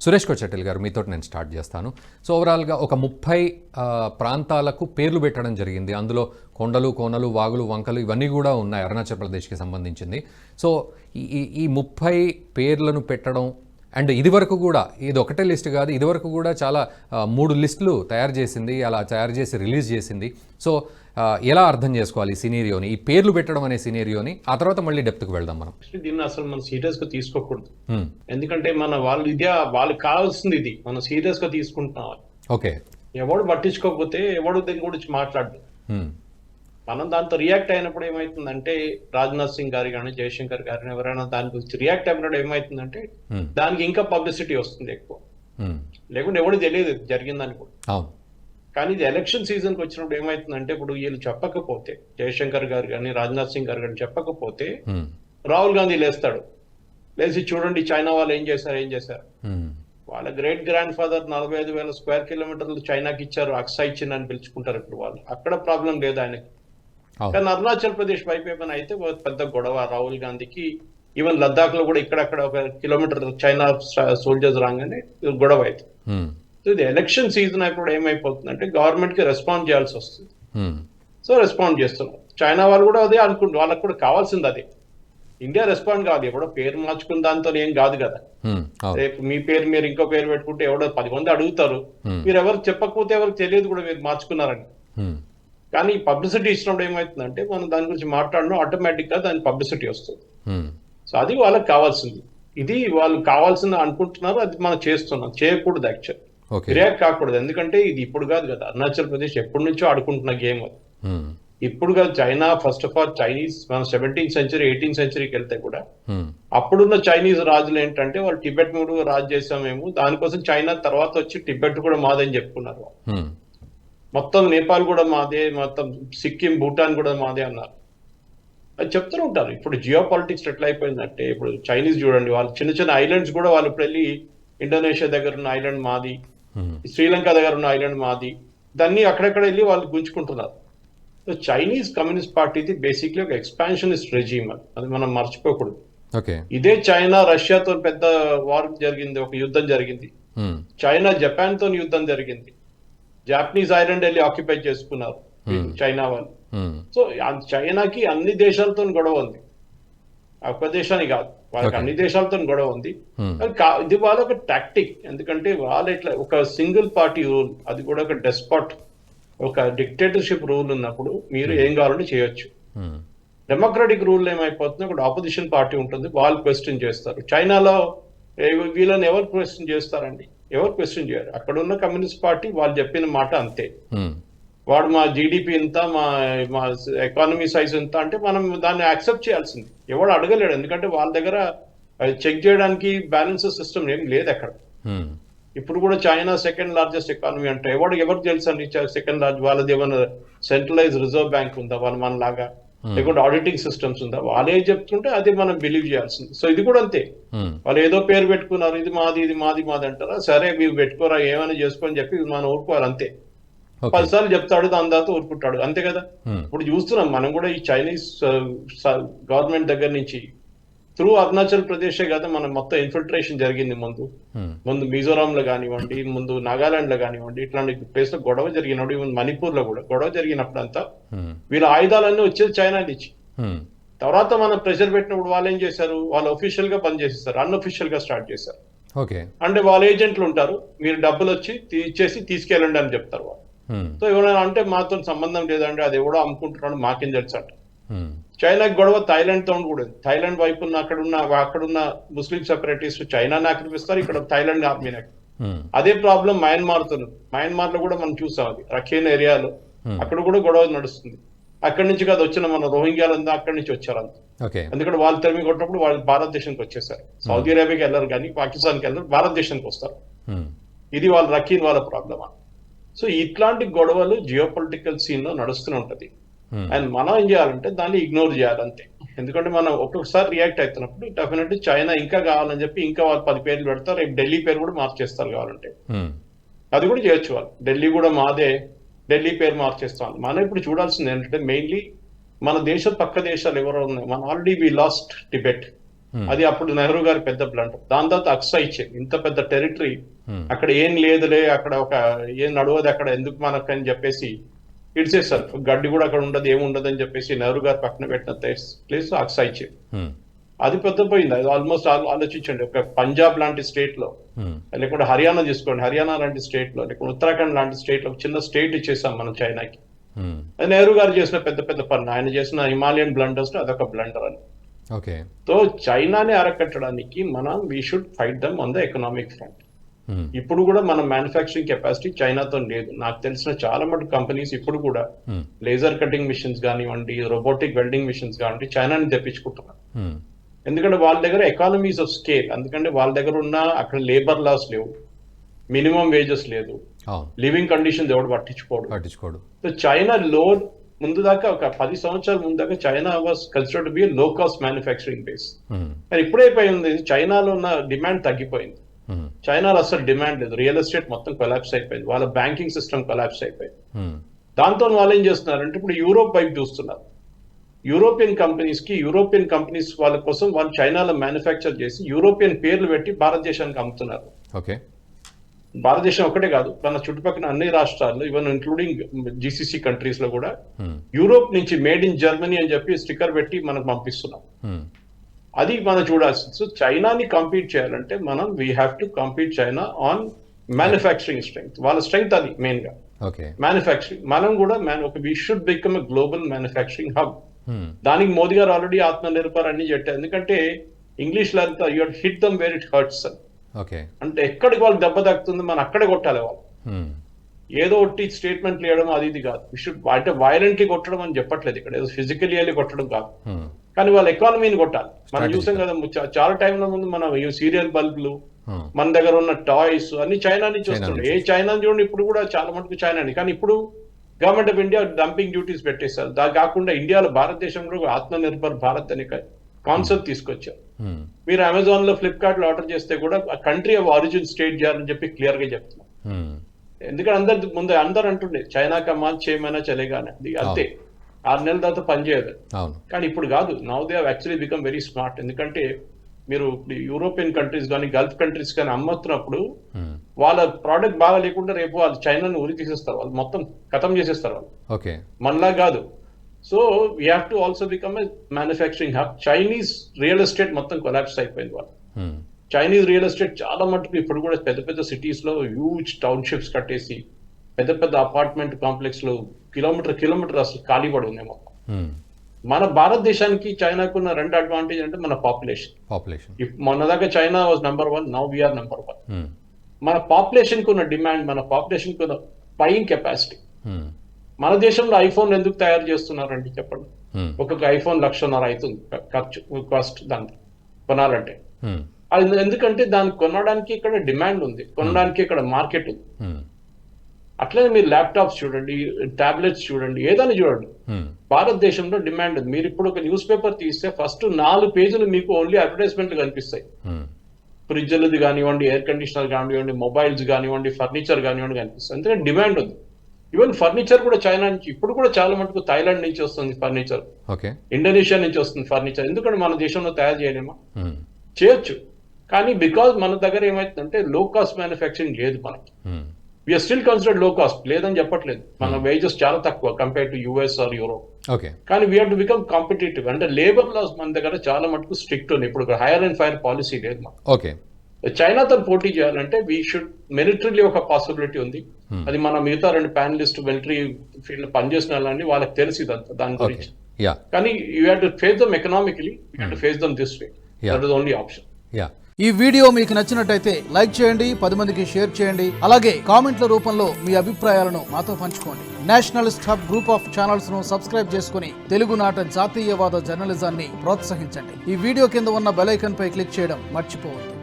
సురేష్ కొచెటిల్ గారు, మీతో నేను స్టార్ట్ చేస్తాను. సో ఓవరాల్గా ఒక 30 ప్రాంతాలకు పేర్లు పెట్టడం జరిగింది. అందులో కొండలు, కోనలు, వాగులు, వంకలు ఇవన్నీ కూడా ఉన్నాయి అరుణాచల్ ప్రదేశ్కి సంబంధించింది. సో ఈ 30 పేర్లను పెట్టడం అండ్ ఇదివరకు కూడా ఇది ఒకటే లిస్ట్ కాదు, ఇదివరకు కూడా చాలా 3 లిస్టులు తయారు చేసింది, అలా తయారు చేసి రిలీజ్ చేసింది. సో ఎలా అర్థం చేసుకోవాలి ఈ సినేరియోని, ఈ పేర్లు పెట్టడం అనే సినేరియోని? ఆ తర్వాత మళ్ళీ డెప్త్కి వెళ్దాం. మనం దీన్ని అసలు మనం సీరియస్ గా తీసుకోకూడదు, ఎందుకంటే వాళ్ళకి కావాల్సింది ఇది, మనం సీరియస్ గా తీసుకుంటున్నాం. ఓకే, ఎవడు పట్టించుకోకపోతే ఎవడు దీని గురించి మాట్లాడు. మనం దాంతో రియాక్ట్ అయినప్పుడు ఏమైతుందంటే, రాజ్నాథ్ సింగ్ గారు కానీ జయశంకర్ గారిని ఎవరైనా దాని గురించి రియాక్ట్ అయినప్పుడు ఏమైతుందంటే దానికి ఇంకా పబ్లిసిటీ వస్తుంది ఎక్కువ, లేకుంటే ఎవడు తెలియదు జరిగిందని కూడా. కానీ ఇది ఎలక్షన్ సీజన్కి వచ్చినప్పుడు ఏమైతుందంటే, ఇప్పుడు వీళ్ళు చెప్పకపోతే, జయశంకర్ గారు కానీ రాజ్నాథ్ సింగ్ గారు కానీ చెప్పకపోతే రాహుల్ గాంధీ లేస్తాడు, లేచి చూడండి చైనా వాళ్ళు ఏం చేశారు. వాళ్ళ గ్రేట్ గ్రాండ్ ఫాదర్ 45,000 స్క్వేర్ కిలోమీటర్లు చైనాకి ఇచ్చారు, అక్సా ఇచ్చిందని పిలుచుకుంటారు ఇప్పుడు వాళ్ళు. అక్కడ ప్రాబ్లం లేదు ఆయనకి. కానీ అరుణాచల్ ప్రదేశ్ వైపు ఏమైనా అయితే పెద్ద గొడవ రాహుల్ గాంధీకి. ఈవెన్ లద్దాఖ్ లో కూడా ఇక్కడక్కడ 1 కిలోమీటర్ చైనా సోల్జర్స్ రాగానే గొడవ అవుతుంది. ఇది ఎలక్షన్ సీజన్ అయినప్పుడు ఏమైపోతుందంటే గవర్నమెంట్ కి రెస్పాండ్ చేయాల్సి వస్తుంది. సో రెస్పాండ్ చేస్తున్నారు. చైనా వాళ్ళు కూడా అదే అనుకుంటారు, వాళ్ళకి కూడా కావాల్సింది అదే. ఇండియా రెస్పాండ్ కావాలి, ఎవడో పేరు మార్చుకున్న దాంతో ఏం కాదు కదా. రేపు మీ పేరు మీరు ఇంకో పేరు పెట్టుకుంటే ఎవడో 10 మంది అడుగుతారు, మీరు ఎవరు చెప్పకపోతే ఎవరికి తెలియదు కూడా మీరు మార్చుకున్నారని. కానీ పబ్లిసిటీ ఇచ్చినప్పుడు ఏమవుతుందంటే మనం దాని గురించి మాట్లాడడం ఆటోమేటిక్ గా దాని పబ్లిసిటీ వస్తుంది. సో అది వాళ్ళకి కావాల్సింది, ఇది వాళ్ళు కావాల్సింది అనుకుంటున్నారు, అది మనం చేస్తున్నాం. చేయకూడదు, యాక్చువల్ రియాక్ట్ కాకూడదు. ఎందుకంటే ఇది ఇప్పుడు కాదు కదా, అరుణాచల్ ప్రదేశ్ ఎప్పటి నుంచో ఆడుకుంటున్న గేమ్ అది. ఇప్పుడు కాదు, China first of all Chinese మనం 17th century 18th centuryకి వెళ్తే కూడా అప్పుడున్న చైనీస్ రాజులు ఏంటంటే వాళ్ళు టిబెట్ మూడు రాజు చేసామేమో, దానికోసం చైనా తర్వాత వచ్చి టిబెట్ కూడా మాదని చెప్పుకున్నారు. మొత్తం నేపాల్ కూడా మాదే, మొత్తం సిక్కిం భూటాన్ కూడా మాదే అన్నారు. అది చెప్తూ ఉంటారు. ఇప్పుడు జియో పాలిటిక్స్ ఎట్లా అయిపోయిందంటే, ఇప్పుడు చైనీస్ చూడండి, వాళ్ళు చిన్న చిన్న ఐలాండ్స్ కూడా వాళ్ళు ఇప్పుడు వెళ్ళి ఇండోనేషియా దగ్గర ఉన్న ఐలాండ్ మాది, శ్రీలంక దగ్గర ఉన్న ఐలాండ్ మాది, దాన్ని అక్కడెక్కడ వెళ్ళి వాళ్ళు గుంజుకుంటున్నారు. చైనీస్ కమ్యూనిస్ట్ పార్టీది బేసిక్లీ ఒక ఎక్స్పాన్షనిస్ట్ రెజీమ్, అది మనం మర్చిపోకూడదు. ఇదే చైనా రష్యాతో పెద్ద వార్ జరిగింది, ఒక యుద్ధం జరిగింది. చైనా జపాన్ తో యుద్ధం జరిగింది, జాపనీస్ ఐలాండ్ వెళ్ళి ఆక్యుపై చేసుకున్నారు చైనా వాళ్ళు. సో చైనాకి అన్ని దేశాలతో గొడవ ఉంది, ఒక్క దేశానికి కాదు, వాళ్ళకి అన్ని దేశాలతో గొడవ ఉంది. ఇది వాళ్ళ ఒక టాక్టిక్, ఎందుకంటే వాళ్ళు ఇట్లా ఒక సింగిల్ పార్టీ రూల్, అది కూడా ఒక డెస్పాట్, ఒక డిక్టేటర్షిప్ రూల్ ఉన్నప్పుడు మీరు ఏం కావాలంటే చేయొచ్చు. డెమోక్రాటిక్ రూల్ ఏమైపోతుంది, ఒక ఆపోజిషన్ పార్టీ ఉంటుంది, వాళ్ళు క్వశ్చన్ చేస్తారు. చైనాలో వీళ్ళని ఎవరు క్వశ్చన్ చేస్తారండి? ఎవరు క్వశ్చన్ చేయరు. అక్కడ ఉన్న కమ్యూనిస్ట్ పార్టీ వాళ్ళు చెప్పిన మాట అంతే. వాడు మా జీడిపి ఇంత, మా ఎకానమీ సైజ్ ఎంత అంటే మనం దాన్ని యాక్సెప్ట్ చేయాల్సింది. ఎవడు అడగలేడు, ఎందుకంటే వాళ్ళ దగ్గర చెక్ చేయడానికి బ్యాలెన్స్ సిస్టమ్ ఏం లేదు అక్కడ. ఇప్పుడు కూడా చైనా 2nd largest ఎకానమీ అంటే ఎవరికి తెలుసు అండి 2nd largest? వాళ్ళది ఏమైనా సెంట్రలైజ్ రిజర్వ్ బ్యాంక్ ఉందా వాళ్ళ మనలాగా, లేకుంటే ఆడిటింగ్ సిస్టమ్స్ ఉందా? వాళ్ళే చెప్తుంటే అది మనం బిలీవ్ చేయాల్సింది. సో ఇది కూడా అంతే, వాళ్ళు ఏదో పేరు పెట్టుకున్నారు, ఇది మాది ఇది మాది మాది అంటారా, సరే మీరు పెట్టుకోరా ఏమైనా చేసుకొని చెప్పి మనం ఊరుకోవాలి అంతే. 10 సార్లు చెప్తాడు, దాని తర్వాత ఊరుకుంటాడు, అంతే కదా. ఇప్పుడు చూస్తున్నాం మనం కూడా ఈ చైనీస్ గవర్నమెంట్ దగ్గర నుంచి త్రూ అరుణాచల్ ప్రదేశే కదా మనం మొత్తం ఇన్ఫిల్ట్రేషన్ జరిగింది. ముందు మిజోరాం లో కానివ్వండి, ముందు నాగాలాండ్ లో కానివ్వండి, ఇట్లాంటి ప్లేస్ లో గొడవ జరిగినప్పుడు, ఈవెన్ మణిపూర్ లో కూడా గొడవ జరిగినప్పుడు అంతా వీళ్ళ ఆయుధాలన్నీ వచ్చేది చైనా నుంచి. తర్వాత మనం ప్రెషర్ పెట్టినప్పుడు వాళ్ళు ఏం చేశారు, వాళ్ళు ఒఫీషియల్ గా పని చేసేస్తారు, అన్అఫీషియల్ గా స్టార్ట్ చేశారు. అంటే వాళ్ళ ఏజెంట్లు ఉంటారు, మీరు డబ్బులు వచ్చి ఇచ్చేసి తీసుకెళ్ళండి అని చెప్తారు వాళ్ళు. సో ఎవరైనా అంటే మాతో సంబంధం లేదండి, అది ఎవడో అమ్ముకుంటున్నాడు మాకేం తెలుసు అంట. చైనాకి గొడవ థాయిలాండ్ తో కూడా, థాయిలాండ్ వైపు ఉన్న అక్కడున్న ముస్లిం సెపరేటిస్ట్ చైనాని ఆక్రమిస్తారు, ఇక్కడ థాయిలాండ్ ఆర్మీని. అదే ప్రాబ్లం మయన్మార్ తో. మయన్మార్ లో కూడా మనం చూసాం, అది రఖేన్ ఏరియాలో అక్కడ కూడా గొడవ నడుస్తుంది. అక్కడి నుంచి కాదు వచ్చిన మన రోహింగ్యాలంతా అక్కడి నుంచి వచ్చారు అంత. ఎందుకంటే వాళ్ళు తరిమి కొట్టినప్పుడు వాళ్ళు భారతదేశానికి వచ్చేసారు. సౌదీ అరేబియాకి వెళ్ళరు కానీ, పాకిస్తాన్కి వెళ్ళరు, భారతదేశానికి వస్తారు. ఇది వాళ్ళ రఖీన్ వాళ్ళ ప్రాబ్లమా. సో ఇట్లాంటి గొడవలు జియో పొలిటికల్ సీన్ లో నడుస్తూనే ఉంటది. అండ్ మనం ఏం చేయాలంటే దాన్ని ఇగ్నోర్ చేయాలంతే. ఎందుకంటే మనం ఒక్కొక్కసారి రియాక్ట్ అవుతున్నప్పుడు డెఫినెట్లీ చైనా ఇంకా కావాలని చెప్పి ఇంకా వాళ్ళు 10 పేర్లు పెడతారు, రేపు ఢిల్లీ పేరు కూడా మార్చేస్తారు కావాలంటే. అది కూడా చేయొచ్చు వాళ్ళు, ఢిల్లీ కూడా మాదే, ఢిల్లీ పేరు మార్చేస్తాం. మనం ఇప్పుడు చూడాల్సింది ఏంటంటే మెయిన్లీ మన దేశం పక్క దేశాలు ఎవరో ఉన్నాయి. మనం ఆల్రెడీ వి లాస్ట్ టిబెట్, అది అప్పుడు నెహ్రూ గారి పెద్ద బ్లండర్. దాని తర్వాత అక్సా ఇచ్చేది. ఇంత పెద్ద టెరిటరీ, అక్కడ ఏం లేదులే, అక్కడ ఒక ఏం నడవదు అక్కడ, ఎందుకు మనకని చెప్పేసి ఇడిచేస్తారు. గడ్డి కూడా అక్కడ ఉండదు, ఏముండదు అని చెప్పేసి నెహ్రూ గారు పక్కన పెట్టిన ప్లేస్ అక్సా ఇచ్చేది. అది పెద్ద పోయింది. అది ఆల్మోస్ట్ ఆలోచించండి, ఒక పంజాబ్ లాంటి స్టేట్ లో, లేకుంటే హర్యానా తీసుకోండి, హర్యానా లాంటి స్టేట్ లో, లేకుంటే ఉత్తరాఖండ్ లాంటి స్టేట్ లో చిన్న స్టేట్ ఇచ్చేసాం మనం చైనాకి. అది నెహ్రూ గారు చేసిన పెద్ద పెద్ద పన్ను, ఆయన చేసిన హిమాలయన్ బ్లండర్స్ లో అదొక బ్లండర్ అని. సో చైనాని అరకట్టడానికి మనం we should fight them on the economic front. ఇప్పుడు కూడా మన మ్యానుఫ్యాక్చరింగ్ కెపాసిటీ చైనాతో లేదు. నాకు తెలిసిన చాలా మటుకు కంపెనీస్ ఇప్పుడు కూడా లేజర్ కటింగ్ మిషన్స్ కానివ్వండి, రోబోటిక్ వెల్డింగ్ మిషన్స్ కానివ్వండి, చైనాని తెప్పించుకుంటున్నారు. ఎందుకంటే వాళ్ళ దగ్గర ఎకానమీస్ ఆఫ్ స్కేల్, ఎందుకంటే వాళ్ళ దగ్గర ఉన్న అక్కడ లేబర్ లాస్ లేవు, మినిమం వేజెస్ లేదు, లివింగ్ కండిషన్స్ ఎవడు పట్టించుకోడు. సో చైనా ముందు దాకా ఒక 10 సంవత్సరాల ముందు దాకా చైనా వాస్ కన్సిడర్డ్ బి లో కాస్ట్ మ్యానుఫ్యాక్చరింగ్ బేస్. కానీ ఇప్పుడైపోయింది, చైనాలో ఉన్న డిమాండ్ తగ్గిపోయింది. చైనాలో అసలు డిమాండ్ లేదు, రియల్ ఎస్టేట్ మొత్తం కొలాప్స్ అయిపోయింది, వాళ్ళ బ్యాంకింగ్ సిస్టమ్ కొలాప్స్ అయిపోయింది. దాంతో వాళ్ళు ఏం చేస్తున్నారంటే ఇప్పుడు యూరోప్ వైపు చూస్తున్నారు. యూరోపియన్ కంపెనీస్ వాళ్ళ కోసం వాళ్ళు చైనాలో మ్యానుఫ్యాక్చర్ చేసి యూరోపియన్ పేర్లు పెట్టి భారతదేశానికి అమ్ముతున్నారు. భారతదేశం ఒకటే కాదు, మన చుట్టుపక్కల అన్ని రాష్ట్రాల్లో, ఈవెన్ ఇంక్లూడింగ్ జీసీసీ కంట్రీస్ లో కూడా యూరోప్ నుంచి మేడ్ ఇన్ జర్మనీ అని చెప్పి స్టిక్కర్ పెట్టి మనకు పంపిస్తున్నాం. అది మనం చూడాల్సింది. సో చైనాని కంపీట్ చేయాలంటే మనం we have to compete China on manufacturing strength. వాళ్ళ స్ట్రెంగ్త్ అది మెయిన్ గా మ్యానుఫ్యాక్చరింగ్. మనం కూడా we should become a global manufacturing hub. దానికి మోదీ గారు ఆల్రెడీ ఆత్మనిర్భర్ అన్ని చెప్పారు. ఎందుకంటే ఇంగ్లీష్ లో అంతా you hit them where it hurts అంటే ఎక్కడికి వాళ్ళు దెబ్బ తాకుతుంది మనం అక్కడే కొట్టాలి. వాళ్ళు ఏదో ఒకటి స్టేట్మెంట్లు ఇవ్వడం అది ఇది కాదు. అంటే వైలెంట్లీ కొట్టడం అని చెప్పట్లేదు ఇక్కడ, ఏదో ఫిజికల్లీ కొట్టడం కాదు, కానీ వాళ్ళ ఎకానమీని కొట్టాలి. మనం చూసాం కదా చాలా టైంలో ముందు మనం సీరియల్ బల్బులు, మన దగ్గర ఉన్న టాయ్స్ అన్ని చైనా నుంచి వస్తుండే. ఏ చైనా చూడండి ఇప్పుడు కూడా చాలా మటుకు చైనాని. కానీ ఇప్పుడు government of India dumping duties పెట్టేశారు. దాని కాకుండా ఇండియాలో భారతదేశంలో ఆత్మనిర్భర్ భారత్ అనే కాన్సెప్ట్ తీసుకొచ్చారు. మీరు అమెజాన్ లో, ఫ్లిప్కార్ట్ లో ఆర్డర్ చేస్తే కూడా కంట్రీ ఆఫ్ ఆరిజిన్ స్టేట్ చేయాలని చెప్పి క్లియర్ గా చెప్తున్నారు. ఎందుకంటే అందరు అంటుండే చైనా కమాల్ చేయమైనా చలేగానే, అంతే 6 నెలల తర్వాత పనిచేయదు. కానీ ఇప్పుడు కాదు, now they have actually become very smart. ఎందుకంటే మీరు యూరోపియన్ కంట్రీస్ కానీ గల్ఫ్ కంట్రీస్ కానీ అమ్ముతున్నప్పుడు వాళ్ళ ప్రోడక్ట్ బాగా లేకుండా రేపు వాళ్ళు చైనాని ఉరి తీసేస్తారు, వాళ్ళు మొత్తం ఖతం చేసేస్తారు వాళ్ళు. మనలా కాదు. So we have to also become a manufacturing hub. Chinese real estate మొత్తం కొలాప్స్ అయిపోయింది. వాళ్ళు చైనీస్ రియల్ ఎస్టేట్ చాలా మటుకు ఇప్పుడు కూడా పెద్ద పెద్ద సిటీస్ లో హ్యూజ్ టౌన్షిప్స్ కట్టేసి పెద్ద పెద్ద అపార్ట్మెంట్ కాంప్లెక్స్ లో కిలోమీటర్ అసలు ఖాళీ పడి ఉన్నాయి మొత్తం. మన భారతదేశానికి చైనాకు ఉన్న 2 అడ్వాంటేజ్ అంటే మన పాపులేషన్. మొన్న దాకా China was number 1, now we are number 1. మన పాపులేషన్ కు ఉన్న డిమాండ్, మన పాపులేషన్ కు ఉన్న బయింగ్ కెపాసిటీ. మన దేశంలో ఐఫోన్ ఎందుకు తయారు చేస్తున్నారండి చెప్పండి? ఒక్కొక్క ఐఫోన్ 1,50,000 అవుతుంది ఖర్చు, కాస్ట్ దానికి కొనాలంటే. అది ఎందుకంటే దాన్ని కొనడానికి ఇక్కడ డిమాండ్ ఉంది, కొనడానికి ఇక్కడ మార్కెట్ ఉంది. అట్లనే మీరు ల్యాప్టాప్స్ చూడండి, టాబ్లెట్స్ చూడండి, ఏదైనా చూడండి, భారతదేశంలో డిమాండ్ ఉంది. మీరు ఇప్పుడు ఒక న్యూస్ పేపర్ తీస్తే ఫస్ట్ 4 పేజీలు మీకు ఓన్లీ అడ్వర్టైజ్మెంట్లు కనిపిస్తాయి. ఫ్రిడ్జ్లది కానివ్వండి, ఎయిర్ కండిషనర్ కానివ్వండి, మొబైల్స్ కానివ్వండి, ఫర్నిచర్ కానివ్వండి కనిపిస్తాయి. ఎందుకంటే డిమాండ్ ఉంది. ఈవెన్ ఫర్నిచర్ కూడా చైనా నుంచి, ఇప్పుడు కూడా చాలా మటుకు థాయిలాండ్ నుంచి వస్తుంది ఫర్నిచర్, ఇండోనేషియా నుంచి వస్తుంది ఫర్నిచర్. ఎందుకంటే మన దేశంలో తయారు చేయలేమా? చేయొచ్చు, కానీ బికాజ్ మన దగ్గర ఏమైతుందంటే లో కాస్ట్ మ్యానుఫ్యాక్చరింగ్ లేదు మనకి. We're still considered low cost, లేదని చెప్పట్లేదు. మన వేజెస్ చాలా తక్కువ compare to US or Europe. కానీ we have to become competitive. అంటే లేబర్ లాస్ మన దగ్గర చాలా మటుకు స్ట్రిక్ట్ ఉంది. ఇప్పుడు హైర్ అండ్ ఫైర్ పాలసీ లేదు మనకు. చైనాతో పోటీ చేయాలంటే వీ షుడ్ మిలిటరీలీ ఒక పాసిబిలిటీ ఉంది. అది మన మిగతా 2 ప్యానలిస్ట్ మిలిటరీ ఫీల్డ్ పనిచేసిన వాళ్ళని వాళ్ళకి తెలిసి ఇదంతా దాని గురించి. కానీ you have to face them economically, you have to face them this way. That is only option. ఈ వీడియో మీకు నచ్చినట్టయితే లైక్ చేయండి, 10 మందికి షేర్ చేయండి. అలాగే కామెంట్ల రూపంలో మీ అభిప్రాయాలను మాతో పంచుకోండి. Nationalist hub group of channels ను సబ్స్క్రైబ్ చేసుకుని తెలుగునాట జాతీయవాద జర్నలిజాన్ని ప్రోత్సహించండి. ఈ వీడియో కింద ఉన్న బెల్ ఐకాన్ పై క్లిక్ చేయడం మర్చిపోవద్దు.